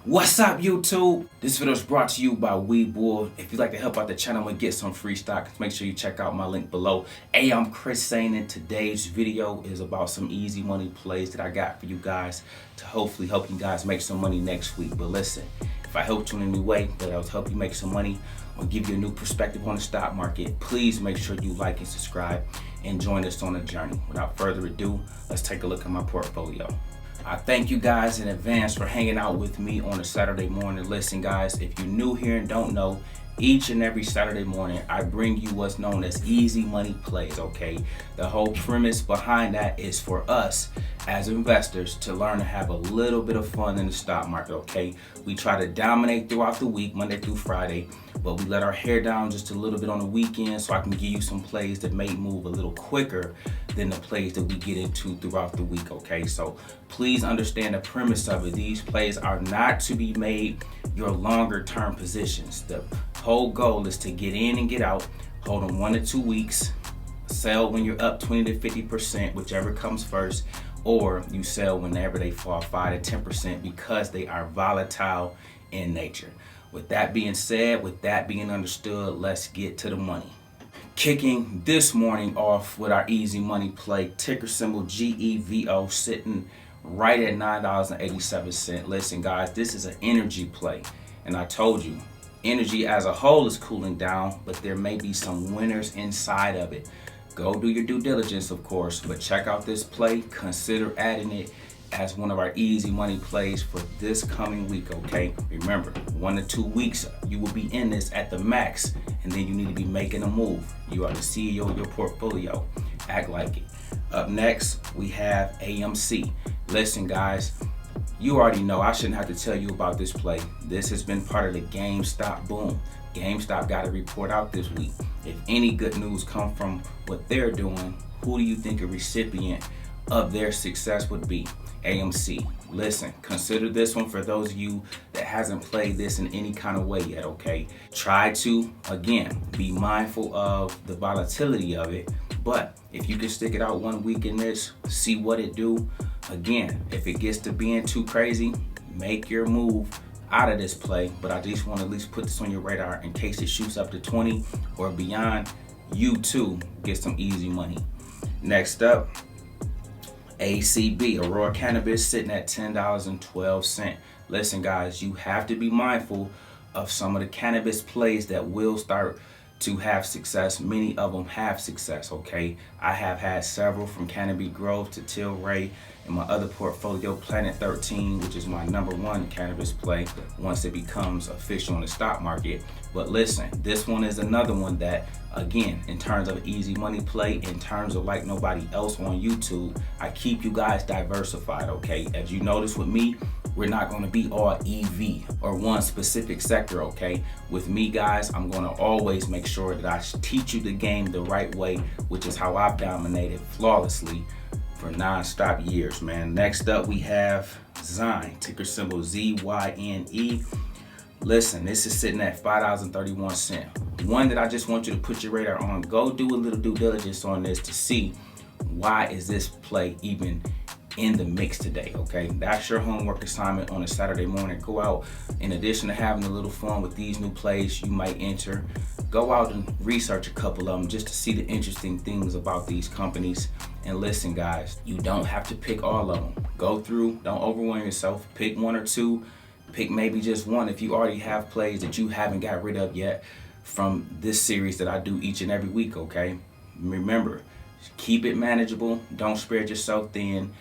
What's up, YouTube? This video is brought to you by Webull. If you'd like to help out the channel and get some free stock, make sure you check out my link below. Hey, I'm Chris saying, and today's video is about some easy money plays that I got for you guys to hopefully help you guys make some money next week. But listen, if I helped you in any way that I was help you make some money or give you a new perspective on the stock market, please make sure you like and subscribe and join us on the journey. Without further ado, let's take a look at my portfolio. I thank you guys in advance for hanging out with me on a Saturday morning. Listen guys, if you're new here and don't know, each and every Saturday morning, I bring you what's known as easy money plays, okay? The whole premise behind that is for us as investors to learn to have a little bit of fun in the stock market, okay? We try to dominate throughout the week, Monday through Friday, but we let our hair down just a little bit on the weekend so I can give you some plays that may move a little quicker than the plays that we get into throughout the week, okay? So please understand the premise of it. These plays are not to be made your longer term positions. The whole goal is to get in and get out, hold them 1 to 2 weeks, sell when you're up 20 to 50%, whichever comes first, or you sell whenever they fall 5 to 10% because they are volatile in nature. With that being said, with that being understood, let's get to the money. Kicking this morning off with our easy money play, ticker symbol GEVO, sitting right at $9.87. Listen guys, this is an energy play, and I told you, energy as a whole is cooling down, but there may be some winners inside of it. Go do your due diligence, of course, but check out this play. Consider adding it as one of our easy money plays for this coming week, okay? Remember, 1 to 2 weeks, you will be in this at the max, and then you need to be making a move. You are the CEO of your portfolio. Act like it. Up next, we have AMC. Listen, guys, you already know, I shouldn't have to tell you about this play. This has been part of the GameStop boom. GameStop got a report out this week. If any good news come from what they're doing, who do you think a recipient of their success would be? AMC. Listen, consider this one for those of you that hasn't played this in any kind of way yet, okay? Try to, again, be mindful of the volatility of it, but if you can stick it out 1 week in this, see what it do. Again, if it gets to being too crazy, make your move out of this play, but I just want to at least put this on your radar in case it shoots up to 20 or beyond, you too get some easy money. Next up, ACB, Aurora Cannabis, sitting at $10.12. Listen guys, you have to be mindful of some of the cannabis plays that will start to have success. Many of them have success, okay? I have had several, from Canopy Grove to Tilray, and my other portfolio, Planet 13, which is my #1 cannabis play once it becomes official in the stock market. But listen, this one is another one that, again, in terms of easy money play, in terms of like nobody else on YouTube, I keep you guys diversified, okay? As you notice with me, we're not going to be all EV or one specific sector, okay? With me, guys, I'm going to always make sure that I teach you the game the right way, which is how I've dominated flawlessly for non-stop years, man. Next up, we have Zyne, ticker symbol ZYNE. Listen, this is sitting at $5.31. One that I just want you to put your radar on. Go do a little due diligence on this to see why is this play even in the mix today, okay? That's your homework assignment on a Saturday morning. Go out, in addition to having a little fun with these new plays you might enter, go out and research a couple of them just to see the interesting things about these companies. And listen guys, you don't have to pick all of them. Go through, don't overwhelm yourself. Pick 1 or 2, pick maybe just one if you already have plays that you haven't got rid of yet from this series that I do each and every week, okay? Remember, keep it manageable, don't spread yourself thin.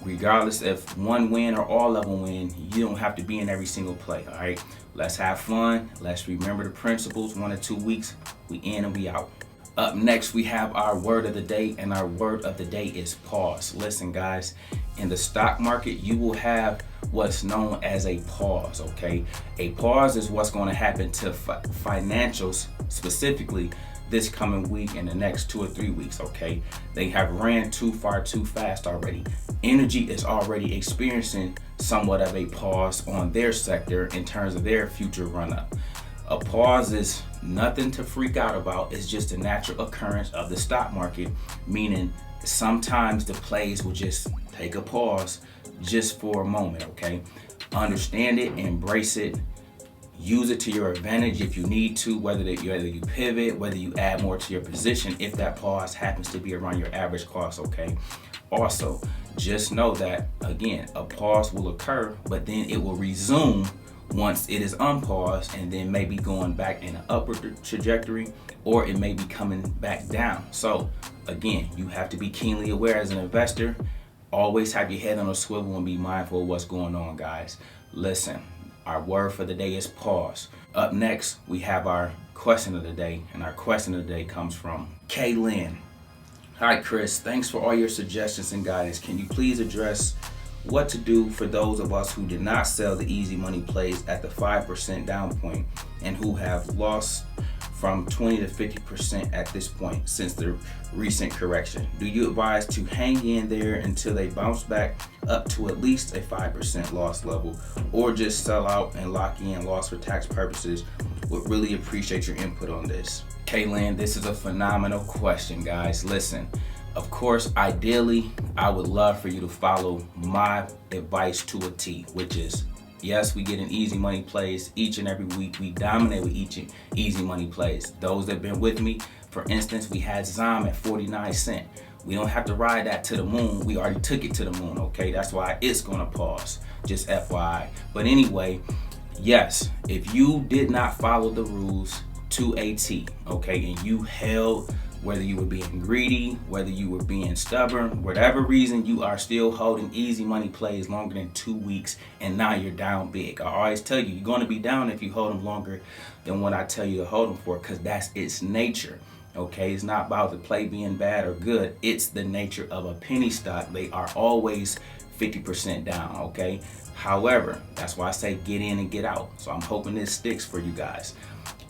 Regardless if one win or all of them win, you don't have to be in every single play, all right? Let's have fun. Let's remember the principles. 1 or 2 weeks, we in and we out. Up next, we have our word of the day, and our word of the day is pause. Listen, guys, in the stock market, you will have what's known as a pause, okay? A pause is what's going to happen to financials, specifically this coming week and the next 2 or 3 weeks, okay? They have ran too far too fast already. Energy is already experiencing somewhat of a pause on their sector in terms of their future run-up. A pause is nothing to freak out about. It's just a natural occurrence of the stock market, meaning sometimes the plays will just take a pause just for a moment, okay? understand it, embrace it, use it to your advantage if you need to, whether you pivot, whether you add more to your position if that pause happens to be around your average cost, okay? Also, just know that, again, a pause will occur, but then it will resume once it is unpaused, and then maybe going back in an upward trajectory, or it may be coming back down. So again, you have to be keenly aware as an investor. Always have your head on a swivel and be mindful of what's going on, guys. Listen, our word for the day is pause. Up next, we have our question of the day, and our question of the day comes from Kaylin. Hi Chris, thanks for all your suggestions and guidance. Can you please address what to do for those of us who did not sell the easy money plays at the 5% down point and who have lost from 20 to 50% at this point since the recent correction? Do you advise to hang in there until they bounce back up to at least a 5% loss level, or just sell out and lock in loss for tax purposes? Would really appreciate your input on this. Kaylin, this is a phenomenal question, guys. Listen, of course, ideally, I would love for you to follow my advice to a T, which is, yes, we get in easy money plays each and every week. We dominate with each easy money plays. Those that have been with me, for instance, we had ZOM at 49 cents. We don't have to ride that to the moon. We already took it to the moon, okay? That's why it's gonna pause, just FYI. But anyway, yes, if you did not follow the rules to a T, okay, and you held, whether you were being greedy, whether you were being stubborn, whatever reason, you are still holding easy money plays longer than 2 weeks, and now you're down big. I always tell you, you're going to be down if you hold them longer than what I tell you to hold them for, because that's its nature. Okay, it's not about the play being bad or good. It's the nature of a penny stock. They are always 50% down, okay? However, that's why I say get in and get out. So I'm hoping this sticks for you guys.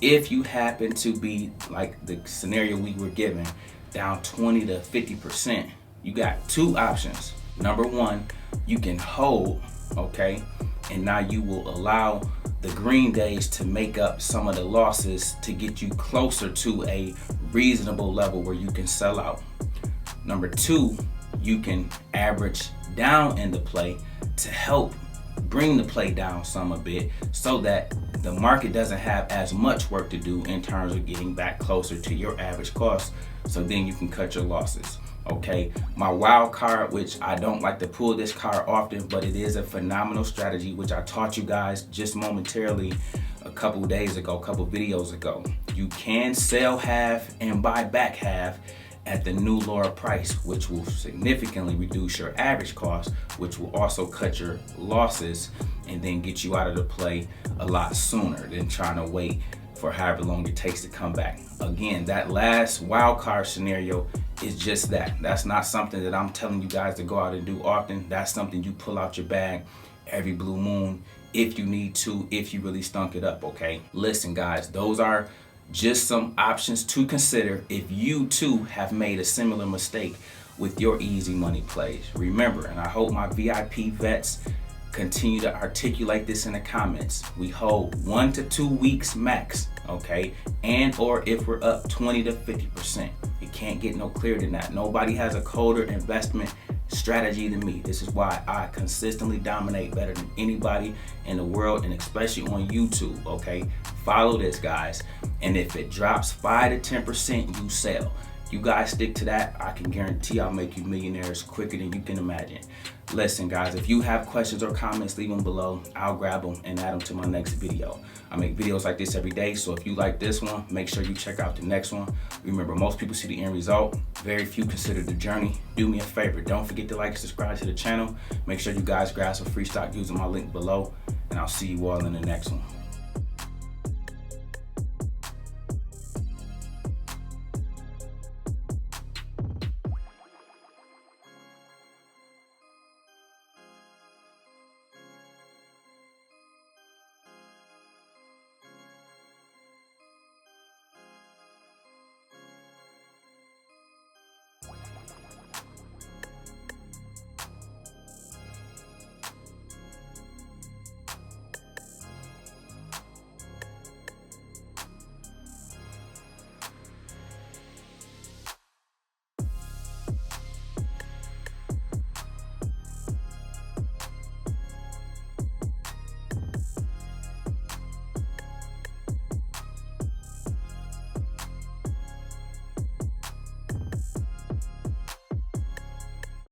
If you happen to be like the scenario we were given, down 20 to 50%, you got two options. Number one, you can hold, okay? And now you will allow the green days to make up some of the losses to get you closer to a reasonable level where you can sell out. Number two, you can average down in the play to help bring the play down some a bit so that the market doesn't have as much work to do in terms of getting back closer to your average cost, so then you can cut your losses. Okay, my wild card, which I don't like to pull this card often, but it is a phenomenal strategy, which I taught you guys just momentarily a couple days ago, a couple videos ago. You can sell half and buy back half at the new lower price, which will significantly reduce your average cost, which will also cut your losses and then get you out of the play a lot sooner than trying to wait for however long it takes to come back. Again, that last wild card scenario is just that. That's not something that I'm telling you guys to go out and do often. That's something you pull out your bag every blue moon if you need to, if you really stunk it up, okay? Listen, guys, those are just some options to consider if you too have made a similar mistake with your easy money plays. Remember, and I hope my VIP vets continue to articulate this in the comments, we hold 1 to 2 weeks max, okay? And or if we're up 20 to 50%. It can't get no clearer than that. Nobody has a colder investment strategy than me. This is why I consistently dominate better than anybody in the world, and especially on YouTube, okay? Follow this, guys. And if it drops 5 to 10%, you sell. You guys stick to that, I can guarantee I'll make you millionaires quicker than you can imagine. Listen, guys, if you have questions or comments, leave them below. I'll grab them and add them to my next video. I make videos like this every day, so if you like this one, make sure you check out the next one. Remember, most people see the end result. Very few consider the journey. Do me a favor, don't forget to like and subscribe to the channel. Make sure you guys grab some free stock using my link below, and I'll see you all in the next one.